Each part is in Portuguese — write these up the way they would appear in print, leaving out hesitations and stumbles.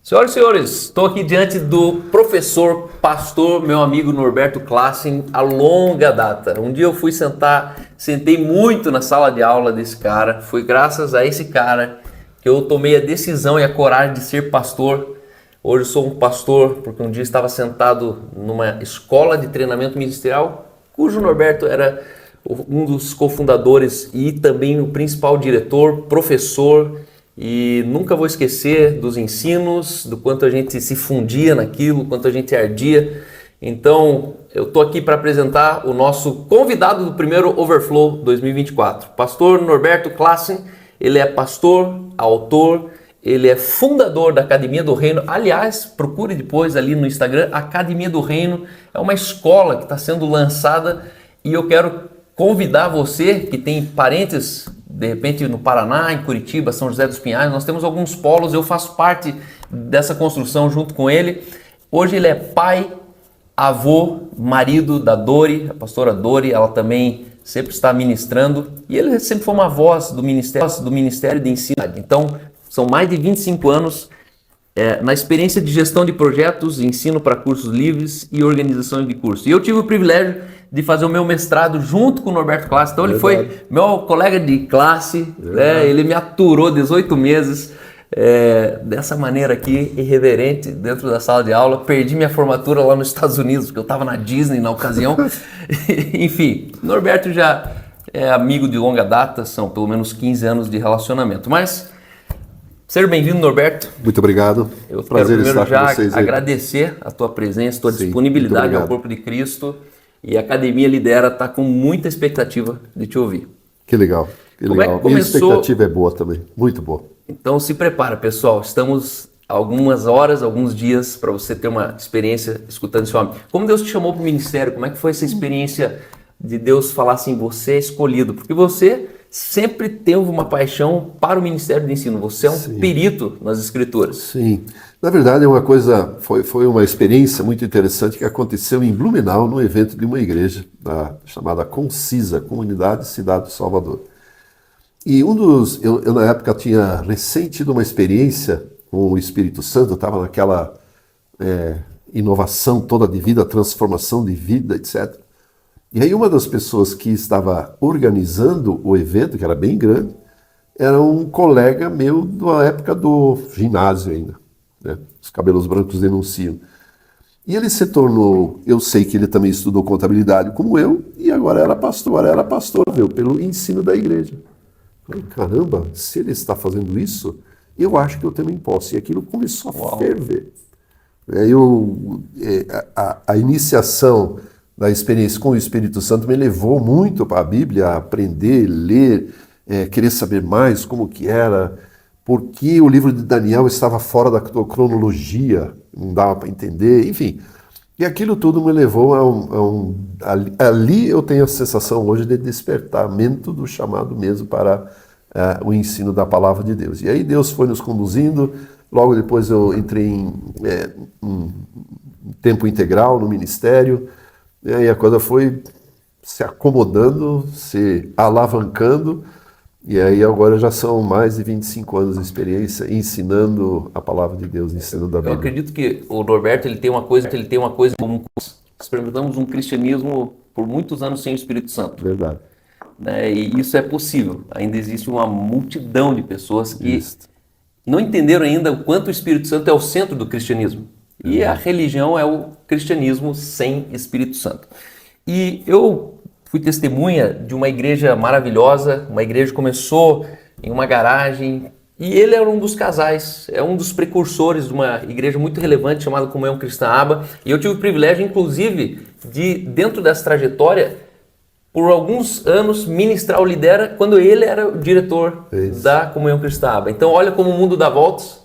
Senhoras e senhores, estou aqui diante do professor, pastor, meu amigo Norberto Classen, a longa data. Um dia eu fui sentei muito na sala de aula desse cara. Foi graças a esse cara que eu tomei a decisão e a coragem de ser pastor. Hoje eu sou um pastor porque um dia estava sentado numa escola de treinamento ministerial, cujo Norberto era um dos cofundadores e também o principal diretor, professor. E nunca vou esquecer dos ensinos, do quanto a gente se fundia naquilo, quanto a gente ardia. Então, eu estou aqui para apresentar o nosso convidado do primeiro Overflow 2024. Pastor Norberto Classen, ele é pastor, autor, ele é fundador da Academia do Reino. Aliás, procure depois ali no Instagram, Academia do Reino. É uma escola que está sendo lançada e eu quero convidar você que tem parentes de repente no Paraná, em Curitiba, São José dos Pinhais, nós temos alguns polos, eu faço parte dessa construção junto com ele. Hoje ele é pai, avô, marido da Dori, a pastora Dori, ela também sempre está ministrando e ele sempre foi uma voz do Ministério de Ensino. Então, são mais de 25 anos na experiência de gestão de projetos, ensino para cursos livres e organização de cursos. E eu tive o privilégio de fazer o meu mestrado junto com o Norberto Classen. Então ele foi meu colega de classe, né? Ele me aturou 18 meses dessa maneira aqui, irreverente, dentro da sala de aula. Perdi minha formatura lá nos Estados Unidos, porque eu estava na Disney na ocasião. Enfim, Norberto já é amigo de longa data, são pelo menos 15 anos de relacionamento. Mas, seja bem-vindo, Norberto. Muito obrigado. Eu quero primeiro já agradecer a tua presença, a tua disponibilidade ao corpo de Cristo. E a Academia Lidera está com muita expectativa de te ouvir. Que legal, que legal. É que começou... Minha expectativa é boa também, muito boa. Então se prepara, pessoal. Estamos algumas horas, alguns dias para você ter uma experiência escutando esse homem. Como Deus te chamou para o ministério? Como é que foi essa experiência de Deus falar assim, você é escolhido? Porque você sempre teve uma paixão para o Ministério de Ensino. Você é um perito nas Escrituras. Sim. Na verdade, foi uma experiência muito interessante que aconteceu em Blumenau, no evento de uma igreja chamada Concisa, Comunidade Cidade do Salvador. E eu na época tinha recém tido uma experiência com o Espírito Santo, eu estava naquela inovação toda de vida, transformação de vida, etc. E aí uma das pessoas que estava organizando o evento, que era bem grande, era um colega meu da época do ginásio ainda. Os cabelos brancos denunciam. E ele se tornou, eu sei que ele também estudou contabilidade como eu, e agora era pastor, viu, pelo ensino da igreja. Falei, caramba, se ele está fazendo isso, eu acho que eu também posso. E aquilo começou a ferver. A iniciação da experiência com o Espírito Santo me levou muito para a Bíblia, a aprender, ler, querer saber mais como que era, porque o livro de Daniel estava fora da cronologia, não dava para entender, enfim. E aquilo tudo me levou ali eu tenho a sensação hoje de despertamento do chamado mesmo para o ensino da palavra de Deus. E aí Deus foi nos conduzindo, logo depois eu entrei em tempo integral no ministério, e a coisa foi se acomodando, se alavancando, e aí agora já são mais de 25 anos de experiência ensinando a palavra de Deus, ensinando a Bíblia. Eu acredito que o Norberto ele tem uma coisa em comum. Experimentamos um cristianismo por muitos anos sem o Espírito Santo. Verdade. E isso é possível. Ainda existe uma multidão de pessoas que não entenderam ainda o quanto o Espírito Santo é o centro do cristianismo. E a religião é o cristianismo sem Espírito Santo. E eu fui testemunha de uma igreja maravilhosa, uma igreja que começou em uma garagem, e ele era um dos casais, é um dos precursores de uma igreja muito relevante chamada Comunhão Cristã Aba, e eu tive o privilégio, inclusive, de, dentro dessa trajetória, por alguns anos, ministrar o Lidera, quando ele era o diretor da Comunhão Cristã Aba. Então, olha como o mundo dá voltas.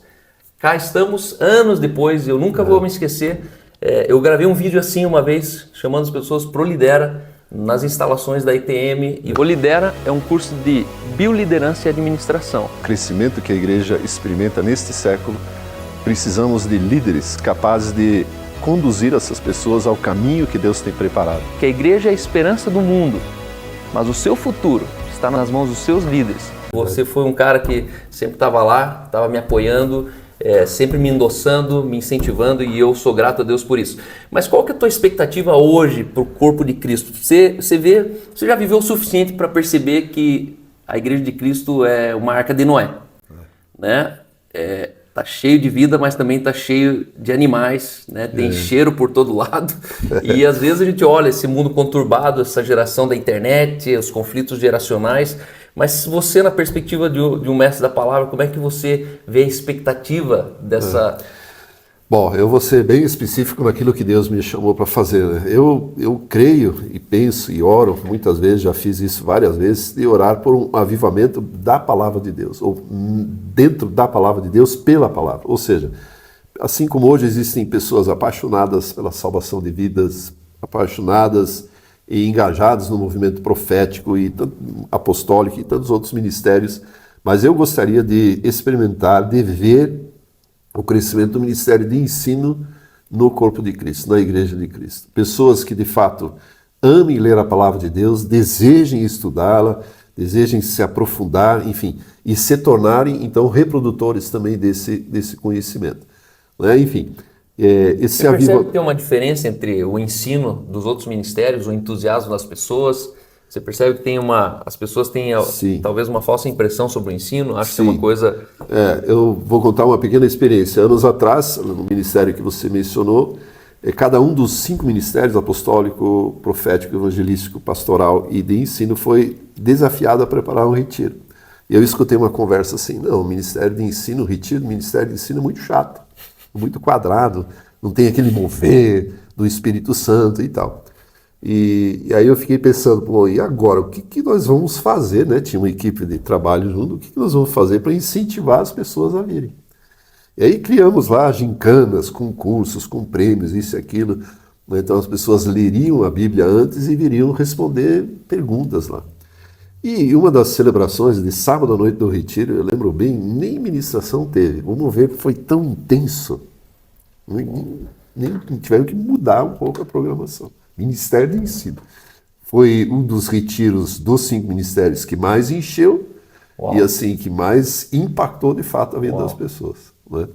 Cá estamos, anos depois, eu nunca vou me esquecer, eu gravei um vídeo assim uma vez, chamando as pessoas pro Lidera, nas instalações da ITM. E o Lidera é um curso de bioliderança e administração. O crescimento que a igreja experimenta neste século, precisamos de líderes capazes de conduzir essas pessoas ao caminho que Deus tem preparado. Que a igreja é a esperança do mundo, mas o seu futuro está nas mãos dos seus líderes. Você foi um cara que sempre estava lá, estava me apoiando, sempre me endossando, me incentivando, e eu sou grato a Deus por isso. Mas qual que é a tua expectativa hoje para o corpo de Cristo? Você já viveu o suficiente para perceber que a Igreja de Cristo é uma arca de Noé, né? Tá cheio de vida, mas também tá cheio de animais, né? Tem cheiro por todo lado. E às vezes a gente olha esse mundo conturbado, essa geração da internet, os conflitos geracionais. Mas você, na perspectiva de um mestre da palavra, como é que você vê a expectativa dessa... Bom, eu vou ser bem específico naquilo que Deus me chamou para fazer, né? Eu creio e penso e oro, muitas vezes, já fiz isso várias vezes, de orar por um avivamento da palavra de Deus, ou dentro da palavra de Deus, pela palavra. Ou seja, assim como hoje existem pessoas apaixonadas pela salvação de vidas, apaixonadas e engajadas no movimento profético e apostólico e tantos outros ministérios, mas eu gostaria de experimentar, de ver o crescimento do ministério de ensino no corpo de Cristo, na Igreja de Cristo. Pessoas que de fato amem ler a palavra de Deus, desejem estudá-la, desejem se aprofundar, enfim, e se tornarem então reprodutores também desse conhecimento, né? Enfim, esse Você percebe que tem uma diferença entre o ensino dos outros ministérios, o entusiasmo das pessoas? Você percebe que as pessoas têm talvez uma falsa impressão sobre o ensino? Acho que é uma coisa... eu vou contar uma pequena experiência. Anos atrás, no ministério que você mencionou, cada um dos 5 ministérios, apostólico, profético, evangelístico, pastoral e de ensino, foi desafiado a preparar um retiro. E eu escutei uma conversa assim: não, o ministério de ensino, o retiro do ministério de ensino é muito chato, muito quadrado, não tem aquele mover do Espírito Santo e tal. E aí eu fiquei pensando, pô, e agora, o que nós vamos fazer, né? Tinha uma equipe de trabalho junto, o que nós vamos fazer para incentivar as pessoas a virem? E aí criamos lá gincanas, concursos, com prêmios, isso e aquilo. Então as pessoas leriam a Bíblia antes e viriam responder perguntas lá. E uma das celebrações de sábado à noite do retiro, eu lembro bem, nem ministração teve. Vamos ver, foi tão intenso, nem tiveram que mudar um pouco a programação. Ministério de Ensino. Foi um dos retiros dos 5 ministérios que mais encheu. Uau. E assim, que mais impactou de fato a vida das pessoas, né?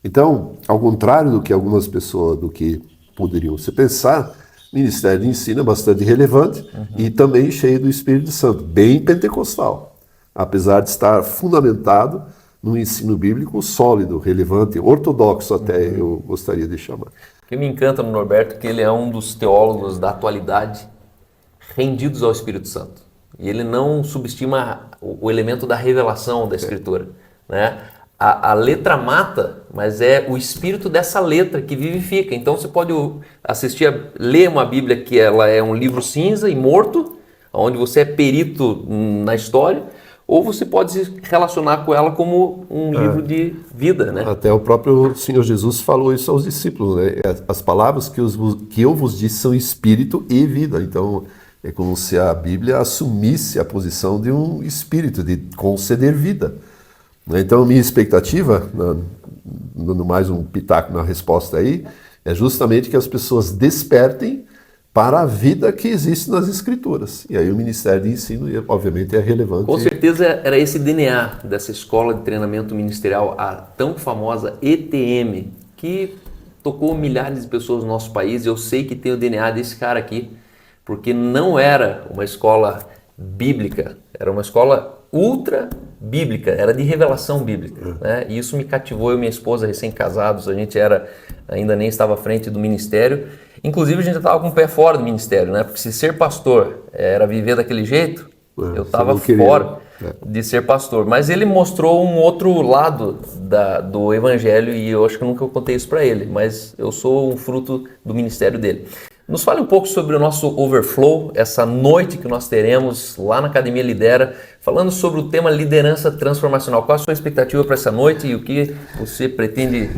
Então, ao contrário do que algumas pessoas, do que poderiam se pensar, o Ministério de Ensino é bastante relevante e também cheio do Espírito Santo, bem pentecostal, apesar de estar fundamentado no ensino bíblico sólido, relevante, ortodoxo até, eu gostaria de chamar. O que me encanta no Norberto é que ele é um dos teólogos da atualidade rendidos ao Espírito Santo. E ele não subestima o elemento da revelação da Escritura, né? A letra mata, mas é o espírito dessa letra que vivifica. Então você pode ler uma Bíblia que ela é um livro cinza e morto, onde você é perito na história, ou você pode se relacionar com ela como um livro de vida, né? Até o próprio Senhor Jesus falou isso aos discípulos, né? As palavras que eu vos disse são espírito e vida. Então é como se a Bíblia assumisse a posição de um espírito, de conceder vida. Então, minha expectativa, dando mais um pitaco na resposta aí, é justamente que as pessoas despertem para a vida que existe nas Escrituras. E aí o Ministério de Ensino, obviamente, é relevante. Com certeza era esse DNA dessa Escola de Treinamento Ministerial, a tão famosa ETM, que tocou milhares de pessoas no nosso país. Eu sei que tem o DNA desse cara aqui, porque não era uma escola bíblica, era uma escola ultra bíblica, era de revelação bíblica, né? E isso me cativou, eu e minha esposa recém-casados, a gente ainda nem estava à frente do ministério, inclusive a gente estava com o pé fora do ministério, né? Porque se ser pastor era viver daquele jeito, eu estava fora de ser pastor, mas ele mostrou um outro lado do evangelho e eu acho que eu nunca contei isso para ele, mas eu sou um fruto do ministério dele. Nos fale um pouco sobre o nosso Overflow, essa noite que nós teremos lá na Academia Lidera, falando sobre o tema liderança transformacional. Qual a sua expectativa para essa noite e o que você pretende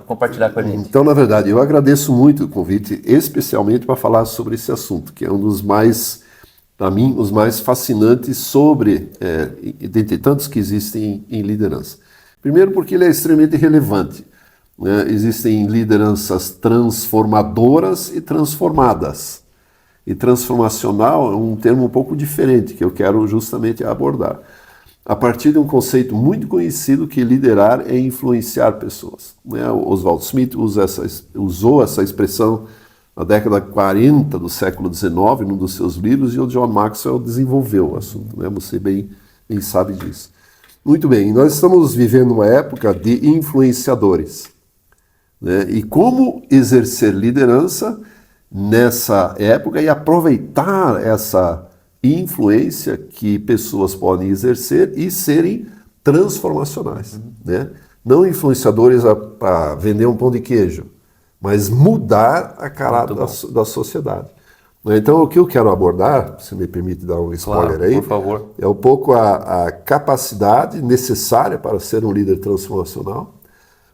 compartilhar com a gente? Então, na verdade, eu agradeço muito o convite, especialmente para falar sobre esse assunto, que é um dos mais, para mim, os mais fascinantes dentre tantos que existem em liderança. Primeiro porque ele é extremamente relevante. Existem lideranças transformadoras e transformadas. E transformacional é um termo um pouco diferente, que eu quero justamente abordar. a partir de um conceito muito conhecido que liderar é influenciar pessoas. Né? O Oswald Smith usou essa expressão na década 40 do século XIX, num dos seus livros, e o John Maxwell desenvolveu o assunto. Né? Você bem sabe disso. Muito bem, nós estamos vivendo uma época de influenciadores. Né? E como exercer liderança nessa época e aproveitar essa influência que pessoas podem exercer e serem transformacionais. Né? Não influenciadores para vender um pão de queijo, mas mudar a cara da sociedade. Então, o que eu quero abordar, se me permite dar um spoiler, claro, aí, por favor, é um pouco a capacidade necessária para ser um líder transformacional,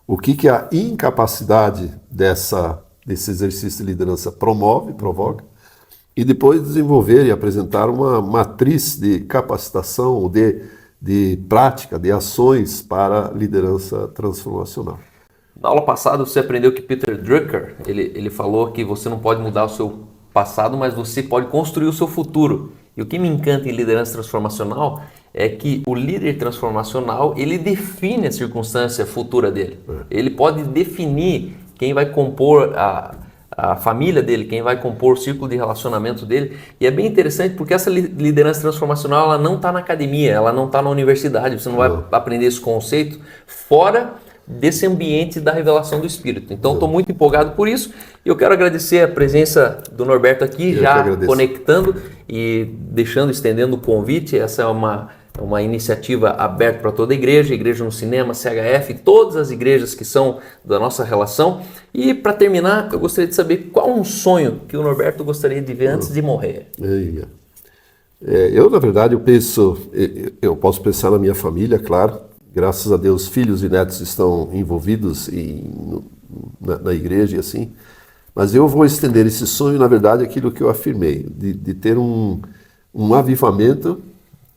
o que a incapacidade desse exercício de liderança provoca, e depois desenvolver e apresentar uma matriz de capacitação, de prática, de ações para liderança transformacional. Na aula passada você aprendeu que Peter Drucker, ele falou que você não pode mudar o seu passado, mas você pode construir o seu futuro. E o que me encanta em liderança transformacional é que o líder transformacional, ele define a circunstância futura dele. Ele pode definir quem vai compor a família dele, quem vai compor o círculo de relacionamento dele. E é bem interessante porque essa liderança transformacional, ela não está na academia, ela não está na universidade. Você não vai aprender esse conceito fora desse ambiente da revelação do Espírito. Então, estou muito empolgado por isso. E eu quero agradecer a presença do Norberto aqui, já conectando e estendendo o convite. Essa é uma iniciativa aberta para toda a igreja no cinema, CHF, todas as igrejas que são da nossa relação. E para terminar, eu gostaria de saber qual um sonho que o Norberto gostaria de ver antes de morrer. Eu, na verdade, eu posso pensar na minha família, claro. Graças a Deus, filhos e netos estão envolvidos na igreja e assim. Mas eu vou estender esse sonho, na verdade, aquilo que eu afirmei, de ter um avivamento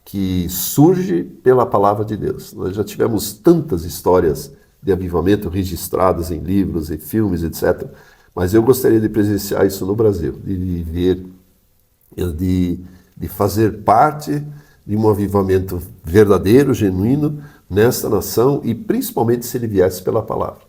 que surge pela palavra de Deus. Nós já tivemos tantas histórias de avivamento registradas em livros e filmes, etc. Mas eu gostaria de presenciar isso no Brasil, de viver, de fazer parte de um avivamento verdadeiro, genuíno, nesta nação, e principalmente se ele viesse pela palavra.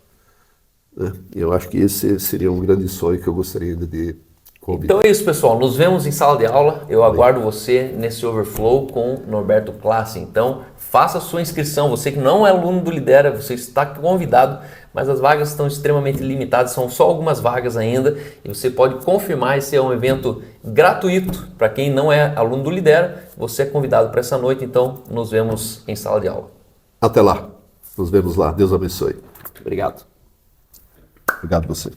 Eu acho que esse seria um grande sonho que eu gostaria de convidar. Então é isso, pessoal. Nos vemos em sala de aula. Eu aguardo você nesse Overflow com Norberto Classe. Então, faça a sua inscrição. Você que não é aluno do Lidera, você está convidado, mas as vagas estão extremamente limitadas, são só algumas vagas ainda, e você pode confirmar. Esse é um evento gratuito para quem não é aluno do Lidera. Você é convidado para essa noite, então nos vemos em sala de aula. Até lá. Nos vemos lá. Deus abençoe. Obrigado. Obrigado a você.